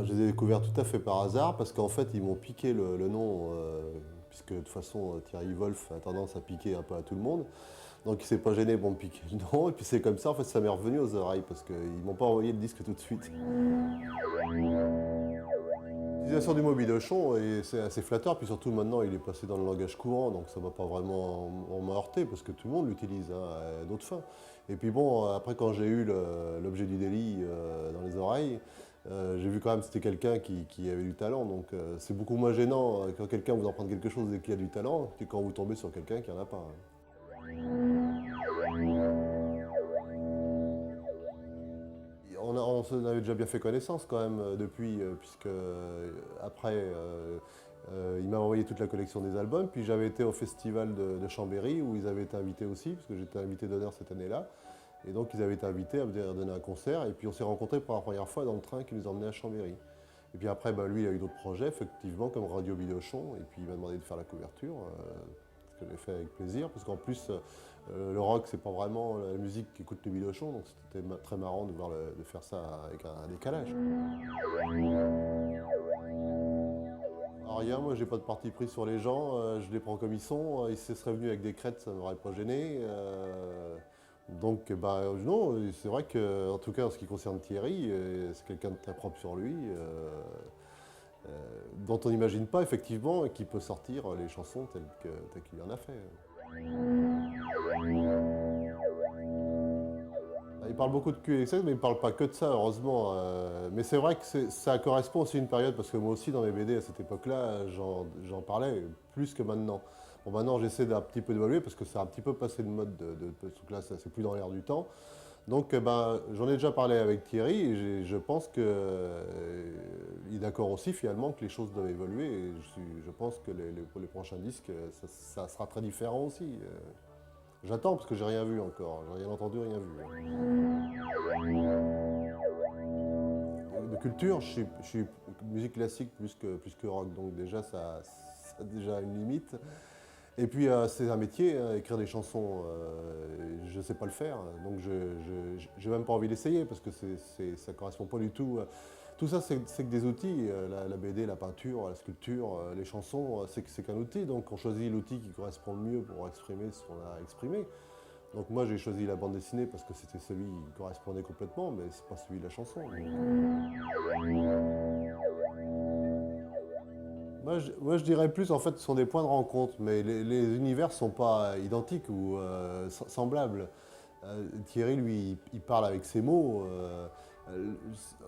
Je les ai découverts tout à fait par hasard parce qu'en fait ils m'ont piqué le nom, puisque de toute façon Thierry Wolff a tendance à piquer un peu à tout le monde. Donc il s'est pas gêné pour me piquer le nom et puis c'est comme ça en fait ça m'est revenu aux oreilles parce qu'ils m'ont pas envoyé le disque tout de suite. L'utilisation du mot bidochon, et c'est assez flatteur, puis surtout maintenant il est passé dans le langage courant, donc ça ne va pas vraiment m'en heurter parce que tout le monde l'utilise à d'autres fins. Et puis bon, après quand j'ai eu l'objet du délit dans les oreilles, j'ai vu quand même que c'était quelqu'un qui avait du talent, donc c'est beaucoup moins gênant quand quelqu'un vous en prend quelque chose et qu'il a du talent que quand vous tombez sur quelqu'un qui n'en a pas. On s'en avait déjà bien fait connaissance quand même depuis, puisque après, il m'a envoyé toute la collection des albums, puis j'avais été au festival de Chambéry où ils avaient été invités aussi, parce que j'étais invité d'honneur cette année-là, et donc ils avaient été invités à donner un concert, et puis on s'est rencontrés pour la première fois dans le train qui nous emmenait à Chambéry. Et puis après, lui, il a eu d'autres projets, effectivement, comme Radio Bidochon, et puis il m'a demandé de faire la couverture, ce que j'ai fait avec plaisir, parce qu'en plus, le rock, c'est pas vraiment la musique qu'écoute le Bidochon, donc c'était très marrant de faire ça avec un décalage. Alors rien, moi j'ai pas de parti pris sur les gens, je les prends comme ils sont, ils se seraient venus avec des crêtes, ça m'aurait pas gêné. Donc non, c'est vrai que en tout cas en ce qui concerne Thierry, c'est quelqu'un de très propre sur lui, dont on n'imagine pas effectivement qu'il peut sortir les chansons telles qu'il en a fait. Il parle beaucoup de cul et sexe, mais il ne parle pas que de ça, heureusement. Mais c'est vrai que ça correspond aussi à une période, parce que moi aussi, dans mes BD, à cette époque-là, j'en parlais plus que maintenant. Bon, maintenant, j'essaie d'un petit peu d'évoluer, parce que ça a un petit peu passé de mode de ce truc-là, c'est plus dans l'air du temps. Donc, j'en ai déjà parlé avec Thierry, et je pense qu'il est d'accord aussi, finalement, que les choses doivent évoluer. Et je pense que pour les prochains disques, ça sera très différent aussi. J'attends, parce que j'ai rien vu encore, j'ai rien entendu, rien vu. De culture, je suis musique classique plus que rock, donc déjà ça a déjà une limite. Et puis c'est un métier, hein, écrire des chansons, je ne sais pas le faire, donc je n'ai même pas envie d'essayer parce que ça ne correspond pas du tout. Tout ça c'est que des outils, la BD, la peinture, la sculpture, les chansons, c'est qu'un outil, donc on choisit l'outil qui correspond le mieux pour exprimer ce qu'on a exprimé. Donc moi j'ai choisi la bande dessinée parce que c'était celui qui correspondait complètement, mais c'est pas celui de la chanson. Moi, je dirais plus, en fait, ce sont des points de rencontre, mais les univers ne sont pas identiques ou semblables. Thierry, lui, il parle avec ses mots.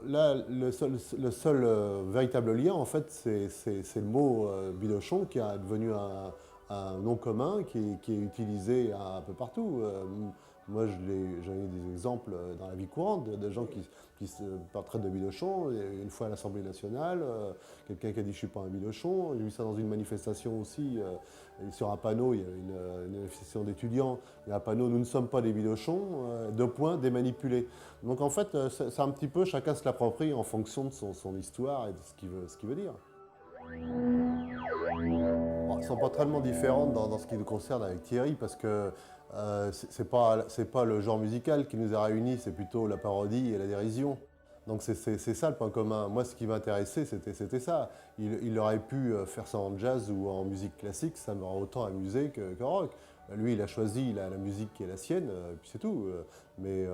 Là, le seul véritable lien, en fait, c'est le mot bidochon qui est devenu un nom commun qui est utilisé un peu partout. Moi, j'en ai des exemples dans la vie courante de gens qui se traitent de bidochon. Une fois à l'Assemblée nationale, quelqu'un qui a dit « je ne suis pas un bidochon ». J'ai vu ça dans une manifestation aussi. Sur un panneau, il y a une manifestation d'étudiants. Il y a un panneau « nous ne sommes pas des bidochons », deux points, des manipulés. Donc en fait, c'est un petit peu, chacun se l'approprie en fonction de son histoire et de ce qu'il veut dire. Bon, elles ne sont pas tellement différentes dans ce qui nous concerne avec Thierry, parce que c'est pas le genre musical qui nous a réunis, c'est plutôt la parodie et la dérision. Donc c'est ça le point commun. Moi, ce qui m'intéressait, c'était ça. Il aurait pu faire ça en jazz ou en musique classique, ça m'aurait autant amusé que rock. Lui, il a choisi la musique qui est la sienne, puis c'est tout. Mais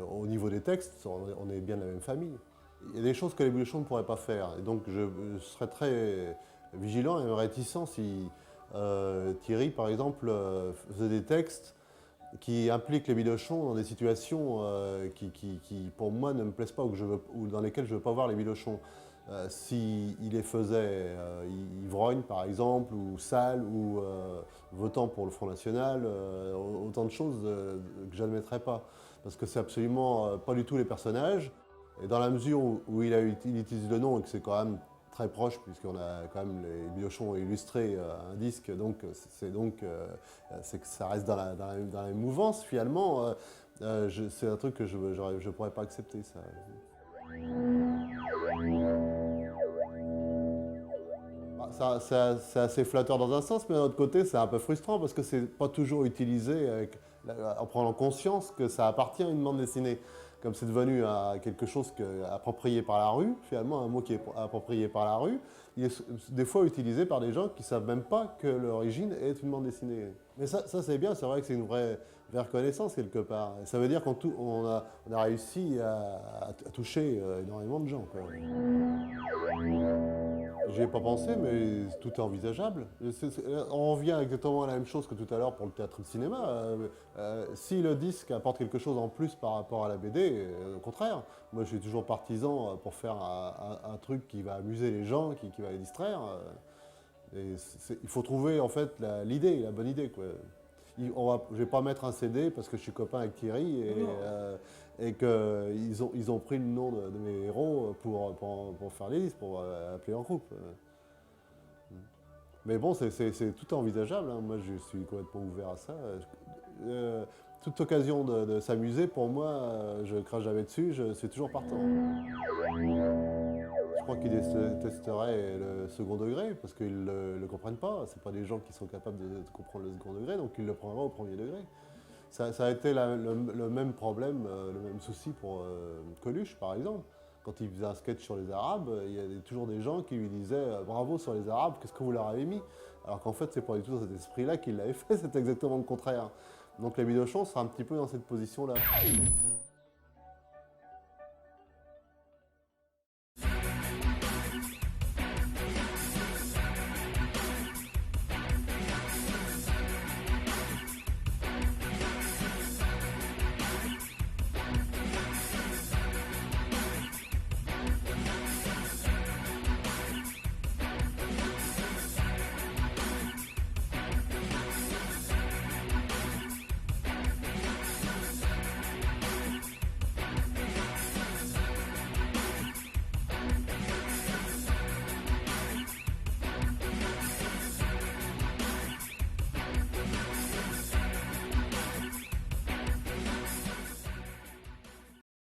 au niveau des textes, on est bien de la même famille. Il y a des choses que les Bidochons ne pourraient pas faire. Et donc je serais très vigilant et réticent si Thierry, par exemple, faisait des textes qui impliquent les Bidochons dans des situations qui, pour moi, ne me plaisent pas ou dans lesquelles je ne veux pas voir les Bidochons. S'il les faisait ivrognes, par exemple, ou sales, ou votant pour le Front National, autant de choses que je n'admettrais pas. Parce que c'est absolument pas du tout les personnages. Et dans la mesure où il utilise le nom et que c'est quand même très proche, puisqu'on a quand même les Bidochon illustrés un disque, donc c'est que ça reste dans la mouvance finalement. C'est un truc que je ne pourrais pas accepter, ça. C'est assez flatteur dans un sens, mais d'un autre côté, c'est un peu frustrant parce que c'est pas toujours utilisé en prenant conscience que ça appartient à une bande dessinée. Comme c'est devenu quelque chose approprié par la rue, finalement, un mot qui est approprié par la rue, il est des fois utilisé par des gens qui ne savent même pas que l'origine est une bande dessinée. Mais ça c'est bien, c'est vrai que c'est une vraie reconnaissance quelque part. Et ça veut dire qu'on a réussi à toucher énormément de gens, quoi. J'y ai pas pensé, mais tout est envisageable. On revient exactement à la même chose que tout à l'heure pour le théâtre et le cinéma. Si le disque apporte quelque chose en plus par rapport à la BD, au contraire, moi je suis toujours partisan pour faire un truc qui va amuser les gens, qui va les distraire. Il faut trouver en fait l'idée, la bonne idée, quoi. Je ne vais pas mettre un CD parce que je suis copain avec Thierry et qu'ils ont pris le nom de mes héros pour faire les listes, pour appeler en groupe. Mais bon, c'est tout envisageable, hein. Moi, je suis complètement ouvert à ça. Toute occasion de s'amuser, pour moi, je crache jamais dessus, je suis toujours partant. Je crois qu'ils testeraient le second degré parce qu'ils ne le comprennent pas. Ce pas des gens qui sont capables de comprendre le second degré, donc ils le prendraient au premier degré. Ça a été le même problème, le même souci pour Coluche, par exemple. Quand il faisait un sketch sur les Arabes, il y avait toujours des gens qui lui disaient bravo sur les Arabes, qu'est-ce que vous leur avez mis? Alors qu'en fait, c'est pas du tout dans cet esprit-là qu'il l'avait fait, c'est exactement le contraire. Donc les Bidochon sera un petit peu dans cette position-là.